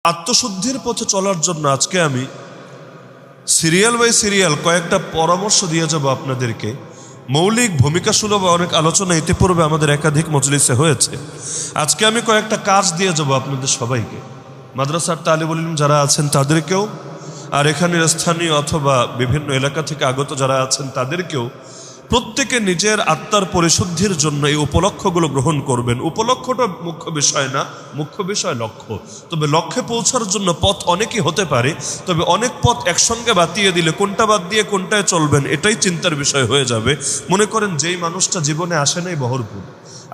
আত্মশুদ্ধির পথে চলার জন্য আজকে আমি সিরিয়াল বাই সিরিয়াল কয়েকটা পরামর্শ দিয়ে যাব আপনাদেরকে। মৌলিক ভূমিকা সুলভ অনেক আলোচনা ইতিপূর্বে আমাদের একাধিক মজলিসে হয়েছে। আজকে আমি কয়েকটা কাজ দিয়ে যাব আপনাদের সবাইকে, মাদ্রাসার তালিবুল ইলম যারা আছেন তাদেরকেও, আর এখানের স্থানীয় অথবা বিভিন্ন এলাকা থেকে আগত যারা আছেন তাদেরকেও। প্রত্যেকে নিজের আত্মার পরিশুদ্ধির জন্য এই উপলক্ষগুলো গ্রহণ করবেন। উপলক্ষটা মুখ্য বিষয় না, মুখ্য বিষয় লক্ষ্য। তবে লক্ষ্যে পৌঁছার জন্য পথ অনেকই হতে পারে, তবে অনেক পথ একসঙ্গে বাতিয়ে দিলে কোনটা বাদ দিয়ে কোনটায় চলবেন এটাই চিন্তার বিষয় হয়ে যাবে। মনে করেন যেই মানুষটা জীবনে আসে নাই বহরপুর,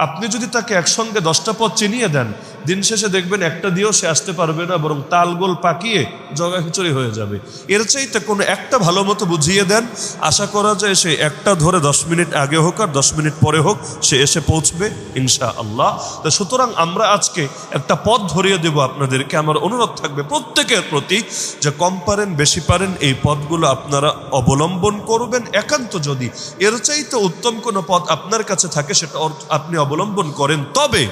আপনি যদি তাকে একসঙ্গে 10টা পথ চিনিয়ে দেন, দিন শেষে দেখবেন একটা দিয়েও সে আসতে পারবে না, বরং তালগোল পাকিয়ে জগাখিচুড়ি হয়ে যাবে। এর চাইতে কোনো একটা ভালো মতো বুঝিয়ে দেন, আশা করা যায় সে একটা ধরে 10 মিনিট আগে হোক আর 10 মিনিট পরে হোক সে এসে পৌঁছবে ইনশাআল্লাহ। তো সুতরাং আমরা আজকে একটা পথ ধরিয়ে দেব আপনাদেরকে। আমার অনুরোধ থাকবে প্রত্যেকের প্রতি যে কম পারেন বেশি পারেন এই পথগুলো আপনারা অবলম্বন করবেন। একান্ত যদি এর চাইতে উত্তম কোনো পথ আপনার কাছে থাকে সেটা আপনি অবলম্বন করেন, তবে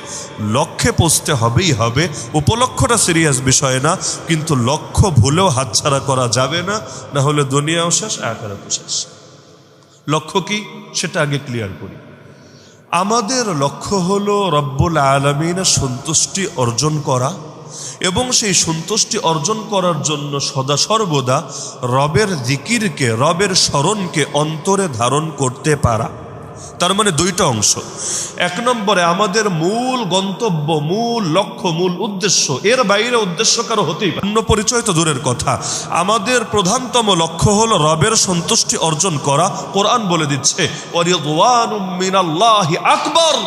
লক্ষ্যে পৌঁছতে হবেই হবে। উপলক্ষটা সিরিয়াস বিষয় না, কিন্তু লক্ষ্য ভুলেও হাতছাড়া করা যাবে না, না হলে দুনিয়াও শেষ আখিরাতও শেষ। লক্ষ্য কি সেটা আগে ক্লিয়ার করি। আমাদের লক্ষ্য হলো রব্বুল আলামিনের সন্তুষ্টি অর্জন করা, এবং সেই সন্তুষ্টি অর্জন করার জন্য সদা সর্বদা রবের জিকিরকে, রবের স্মরণকে অন্তরে ধারণ করতে পারা। তার মানে দুইটা অংশ। এক নম্বরে আমাদের মূল গন্তব্য, মূল লক্ষ্য, মূল উদ্দেশ্য, এর বাইরে উদ্দেশ্য কারো হতেই পারে, অন্য পরিচয় তো দূরের কথা। আমাদের প্রধানতম লক্ষ্য হলো রবের সন্তুষ্টি অর্জন করা। কোরআন বলে দিচ্ছে ওয়ারিদওয়ানুম মিনাল্লাহি আকবার,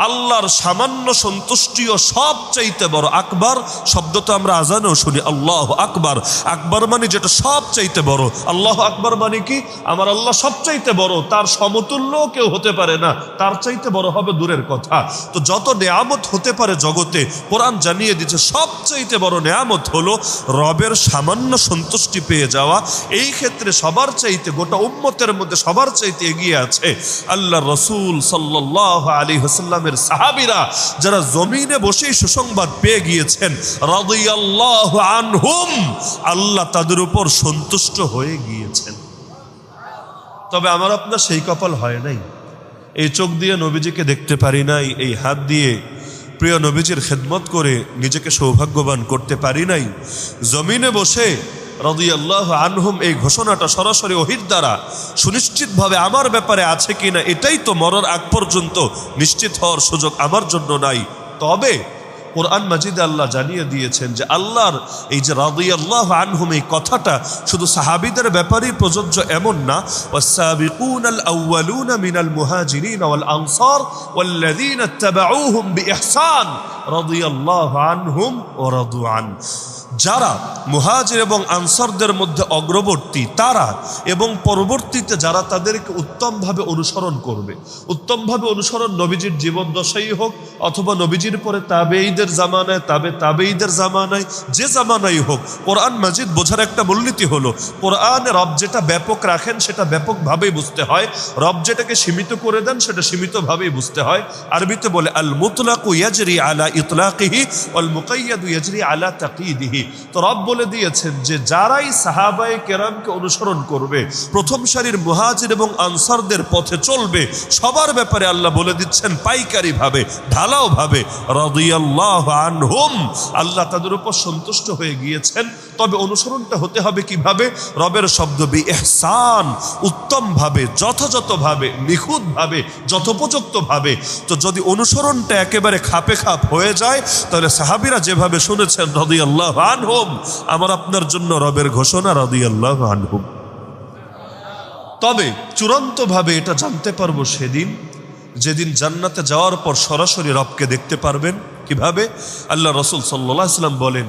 আল্লাহর সামান্য সন্তুষ্টিও সবচাইতে বড়। আকবার শব্দ তো আমরা আজানেও শুনি, আল্লাহ আকবার। আকবার মানে যেটা সবচাইতে বড়। আল্লাহ আকবার মানে কি? আমার আল্লাহ সবচাইতে বড়, তার সমতুল্য কেউ হতে পারে না, তার চাইতে বড় হবে দূরের কথা। তো যত নেয়ামত হতে পারে জগতে, কোরআন জানিয়ে দিচ্ছে সবচাইতে বড় নেয়ামত হলো রবের সামান্য সন্তুষ্টি পেয়ে যাওয়া। এই ক্ষেত্রে সবার চাইতে, গোটা উম্মতের মধ্যে সবার চাইতে এগিয়ে আছে আল্লাহ রসুল সাল্লাল্লাহু আলাইহি ওয়াসাল্লাম সাহাবীরা, যারা জমিনে বসেই সুসংবাদ পেয়ে গিয়েছেন রাদিয়াল্লাহু আনহুম, আল্লাহ তাদের উপর সন্তুষ্ট হয়ে গিয়েছেন। তবে আমার আপনার সেই কপাল হয় নাই। এই চোখ দিয়ে নবীজিকে দেখতে পারি নাই, এই হাত দিয়ে প্রিয় নবীজির খেদমত করে নিজেকে সৌভাগ্যবান করতে পারি নাই। জমিনে বসে রাদিয়াল্লাহু আনহুম এই ঘোষণাটা সরাসরি ওহীর দ্বারা সুনিশ্চিতভাবে আমার ব্যাপারে আছে কিনা, এটাই তো মরার আগ পর্যন্ত নিশ্চিত হওয়ার সুযোগ আমার জন্য নাই। তবে কোরআন মাজিদে আল্লাহ জানিয়ে দিয়েছেন যে আল্লাহর এই যে রাদিয়াল্লাহু আনহুম এই কথাটা শুধু সাহাবীদের ব্যাপারেই প্রযোজ্য এমন না। ওয়াস-সাবিকুনাল আউয়ালুনা মিনাল মুহাজিরিন ওয়াল আনসার ওয়াল্লাযীনা ইত্তাবাউহুম বিইহসান রাদিয়াল্লাহু আনহুম ওয়া রাদু আন। যারা মুহাজির এবং আনসারদের মধ্যে অগ্রবর্তী তারা, এবং পরবর্তীতে যারা তাদেরকে উত্তমভাবে অনুসরণ করবে। উত্তমভাবে অনুসরণ নবীজির জীবদ্দশাই হোক অথবা নবীজির পরে তাবেঈদের জামানায়, তাবেঈদের জামানায়, যে জামানাই হোক, কোরআন মাজিদ বোঝার একটা মূলনীতি হলো কোরআনে রব যেটা ব্যাপক রাখেন সেটা ব্যাপকভাবেই বুঝতে হয়, রব যেটাকে সীমিত করে দেন সেটা সীমিতভাবেই বুঝতে হয়। আরবিতে বলে আল মুতলাকু ইয়াজরি আলা ইতলাকিহি ওয়াল মুকাইয়াদু ইয়াজরি আলা তাকয়িদিহি। তো রব বলে দিয়েছেন যে যারাই সাহাবায়ে কেরামকে অনুসরণ করবে, প্রথম সারির মুহাজির এবং আনসারদের পথে চলবে, সবার ব্যাপারে আল্লাহ বলে দিচ্ছেন পাইকারি ভাবে, ঢালাও ভাবে রাদিয়াল্লাহু আনহুম, আল্লাহ তাদের উপর সন্তুষ্ট হয়ে গিয়েছেন। তবে অনুসরণটা হতে হবে কিভাবে? রবের শব্দ বিইহসান, উত্তম ভাবে, যথাযথভাবে, নিখুঁতভাবে, যথোপযুক্তভাবে। তো যদি অনুসরণটা একেবারে খাপে খাপ হয়ে যায়, তাহলে সাহাবীরা যেভাবে শুনেছেন রাদিয়াল্লাহু আনহুম, আমার আপনার জন্য রবের ঘোষণা রাদিয়াল্লাহু আনহুম। তবে চূড়ান্তভাবে এটা জানতে পারবো সেদিন, যেদিন জান্নাতে যাওয়ার পর সরাসরি রবকে দেখতে পারবেন। কিভাবে? আল্লাহ রসুল সাল্লাল্লাহু আলাইহি ওয়াসাল্লাম বলেন,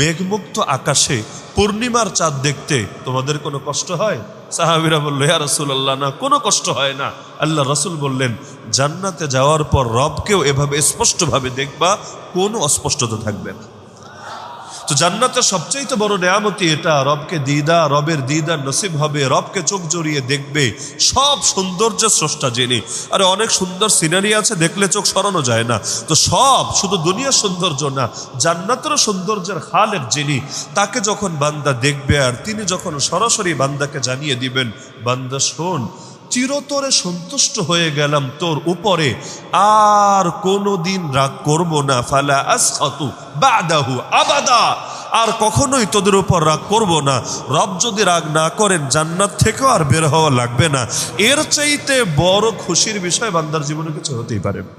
মেঘমুক্ত আকাশে পূর্ণিমার চাঁদ দেখতে তোমাদের কোনো কষ্ট হয়? সাহাবীরা বলল, ইয়া রাসূলুল্লাহ, না, কোনো কষ্ট হয় না। আল্লাহ রসুল বললেন, জান্নাতে যাওয়ার পর রবকেও এভাবে স্পষ্টভাবে দেখবা, কোনো অস্পষ্টতা থাকবে না। তো জান্নাতের সবচেয়ে বড় নেয়ামতি এটা, রবকে রবের দিদার নসিব হবে, রবকে চোখ জড়িয়ে দেখবে, সব সৌন্দর্যের স্রষ্টা যিনি। আরে অনেক সুন্দর সিনারি আছে, দেখলে চোখ সরানো যায় না। তো সব শুধু দুনিয়ার সৌন্দর্য না, জান্নাতেরও সৌন্দর্যের খালেক যিনি, তাকে যখন বান্দা দেখবে আর তিনি যখন সরাসরি বান্দাকে জানিয়ে দিবেন, বান্দা শোন, চিরতরে সন্তুষ্ট হয়ে গেলাম তোর উপরে, আর কোনোদিন রাগ করব না, ফালা আসখাতু বাদাহু আবাদা, আর কখনোই তোদের উপর রাগ করব না। রব যদি রাগ না করেন, জান্নাত থেকেও আর বের হওয়া লাগবে না। এর চাইতে বড় খুশির বিষয় বান্দার জীবনে কিছু হতেই পারে না।